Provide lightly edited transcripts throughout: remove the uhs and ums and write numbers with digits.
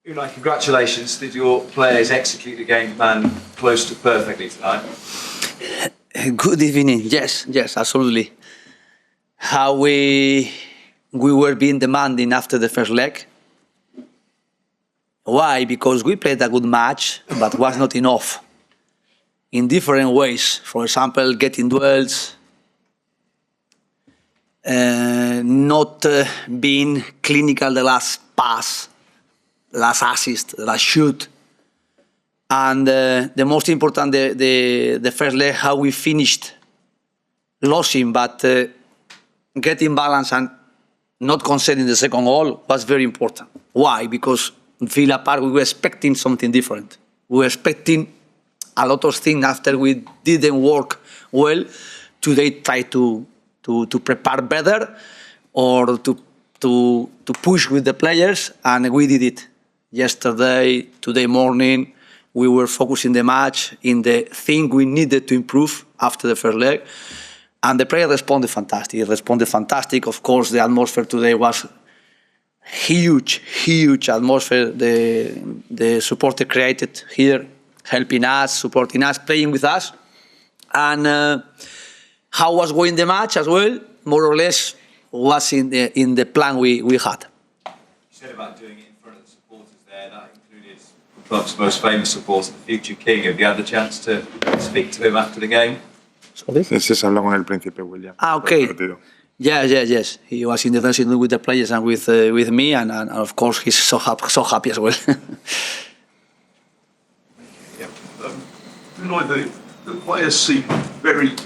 Unai, congratulations. Did your players execute the game plan close to perfectly tonight? Good evening. Yes, absolutely. How we were being demanding after the first leg. Why? Because we played a good match, but was not enough. In different ways. For example, getting duels, not being clinical the last pass, last assist, last shoot. And the most important, the first leg, how we finished losing, but getting balance and not conceding the second goal was very important. Why? Because Villa Park, we were expecting something different. We were expecting a lot of things after we didn't work well. Today, try to prepare better or to push with the players, and we did it. Yesterday, today morning, we were focusing the match in the thing we needed to improve after the first leg. And the player responded fantastic. Of course, the atmosphere today was huge atmosphere. The supporter created here, helping us, supporting us, playing with us. And how was going the match as well, more or less, was in the plan we had. You said about doing it in front of the supporters there. That included the club's most famous supporter, the future king. Have you had the chance to speak to him after the game? Sí, se habló con el príncipe William. Okay. Yes. He was in the dressing room with the players and with me, and of course he's so happy as well. The players seem very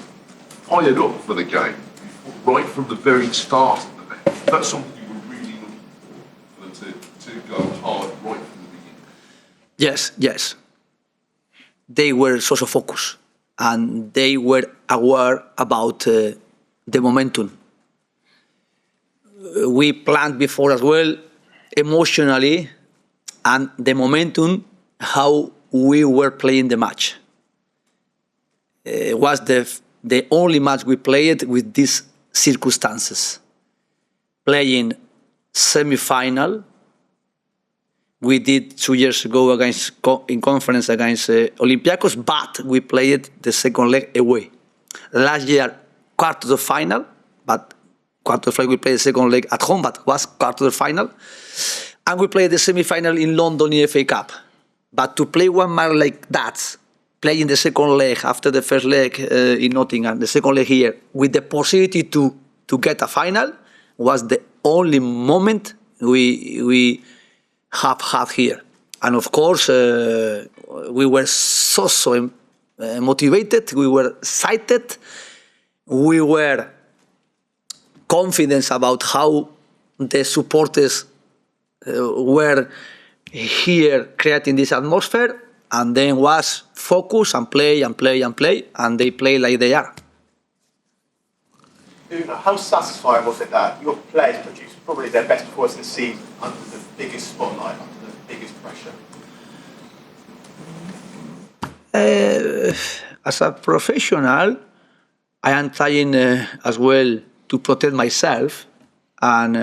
fired up for the game, right from the very start of the match. That's something you were really looking for them to go hard right from the beginning. Yes. They were so focused, and they were aware about the momentum. We planned before as well, emotionally, and the momentum, how we were playing the match. It was the only match we played with these circumstances. Playing semi-final, we did 2 years ago in conference against Olympiacos, but we played the second leg away. Last year, quarter of final, but quarter of leg we played the second leg at home, but was quarter of final. And we played the semi-final in London in FA Cup. But to play one match like that, playing the second leg after the first leg in Nottingham, the second leg here, with the possibility to get a final, was the only moment we have had here. And of course, we were so motivated, we were excited, we were confident about how the supporters were here creating this atmosphere, and then was focus and play, and they play like they are. How satisfying was it that your players produced probably their best performance in the season under the biggest spotlight, under the biggest pressure? As a professional, I am trying as well to protect myself and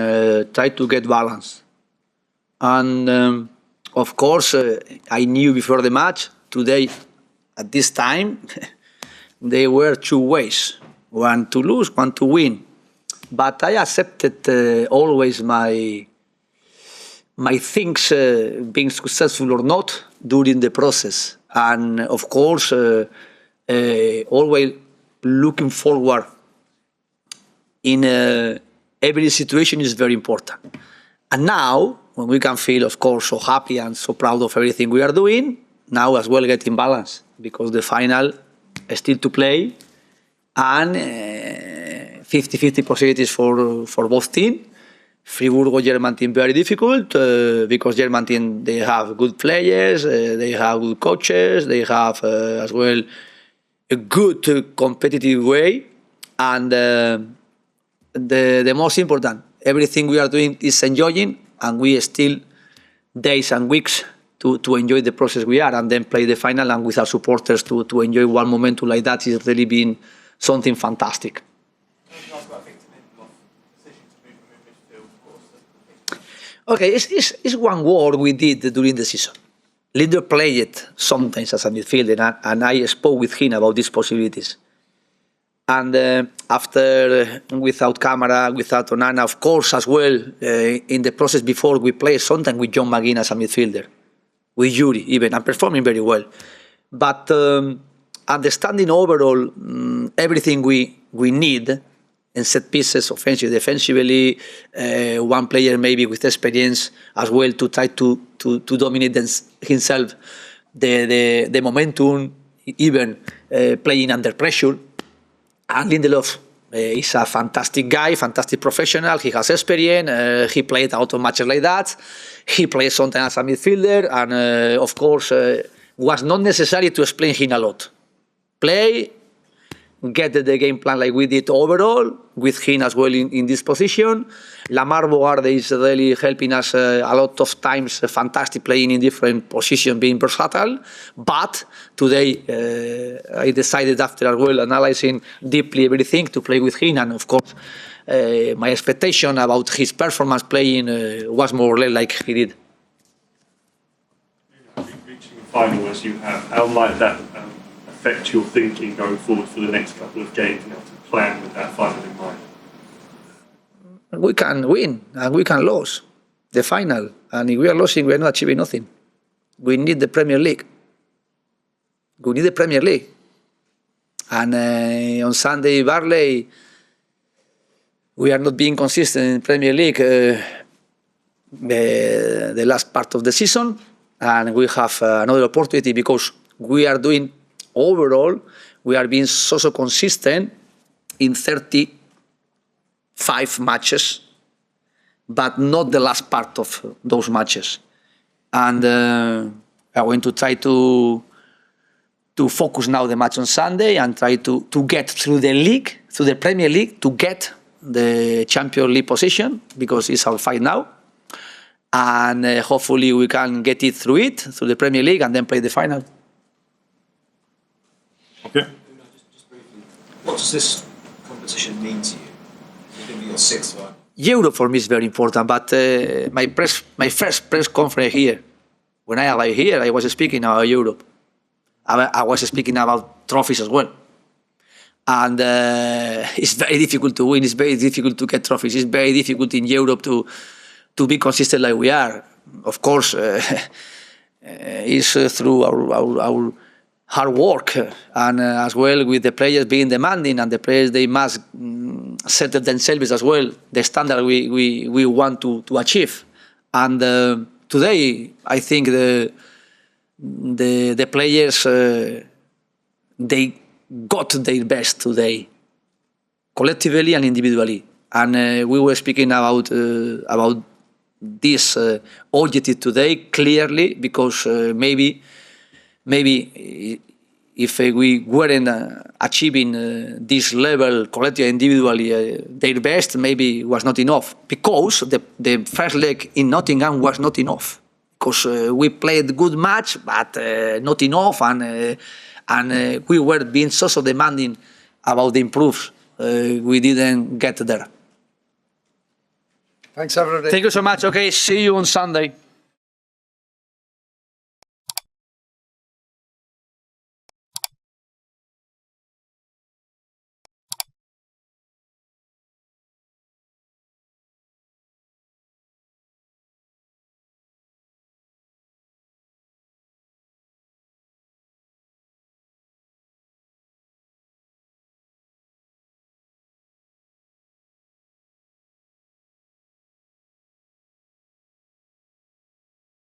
try to get balance. And of course, I knew before the match, today, at this time, there were two ways. One to lose, one to win. But I accepted always my things being successful or not during the process. And of course, always looking forward in every situation is very important. And now, when we can feel, of course, so happy and so proud of everything we are doing, now as well getting balance, because the final is still to play, and 50-50 possibilities for both teams. Friburgo, German team, very difficult, because German team, they have good players, they have good coaches, they have as well a good competitive way, and the most important, everything we are doing is enjoying, and we still days and weeks to enjoy the process we are, and then play the final, and with our supporters to enjoy one momentum like that is really been something fantastic. Okay, it's one word we did during the season. Lindelof played it sometimes as a midfielder, and I spoke with him about these possibilities. And after, without camera, without Onana, of course, as well, in the process before, we played sometimes with John McGinn as a midfielder, with Yuri even, and performing very well. But understanding overall everything we need in set pieces, offensive, defensively, one player maybe with experience as well to try to dominate himself, the momentum, even playing under pressure. And Lindelof is a fantastic guy, fantastic professional. He has experience. He played out of matches like that. He plays sometimes as a midfielder, and of course, was not necessary to explain him a lot. Play, get the game plan like we did overall, with him as well in this position. Lamar Bogarde is really helping us a lot of times, fantastic playing in different positions, being versatile. But today I decided, after as well analyzing deeply everything, to play with him. And of course, my expectation about his performance playing was more or less like he did. Reaching the final as you have, how might that affect your thinking going forward for the next couple of games, and how to plan with that final in mind? We can win and we can lose the final. And if we are losing, we are not achieving nothing. We need the Premier League. We need the Premier League. And on Sunday, Barley, we are not being consistent in Premier League the last part of the season. And we have another opportunity because we are doing, overall, we are being so consistent in 35 matches, but not the last part of those matches. And I'm going to try to focus now the match on Sunday and try to get through the league, through the Premier League, to get the Champions League position, because it's our fight now. And hopefully we can get it through the Premier League, and then play the final. Okay. Just briefly, what does this competition mean to you? You're going to be your sixth one. Europe for me is very important, but my first press conference here, when I arrived here, I was speaking about Europe. I was speaking about trophies as well. And it's very difficult to win, it's very difficult to get trophies, it's very difficult in Europe to be consistent like we are. Of course, it's through our hard work, and as well with the players being demanding, and the players, they must settle themselves as well, the standard we want to achieve. And today, I think the players, they got their best today, collectively and individually. And we were speaking about this objective today clearly, because maybe if we weren't achieving this level collectively, individually, their best, maybe was not enough, because the first leg in Nottingham was not enough, because we played good match, but not enough, and we were being so demanding about the improves. We didn't get there. Thanks, everybody. Thank you so much. Okay, see you on Sunday.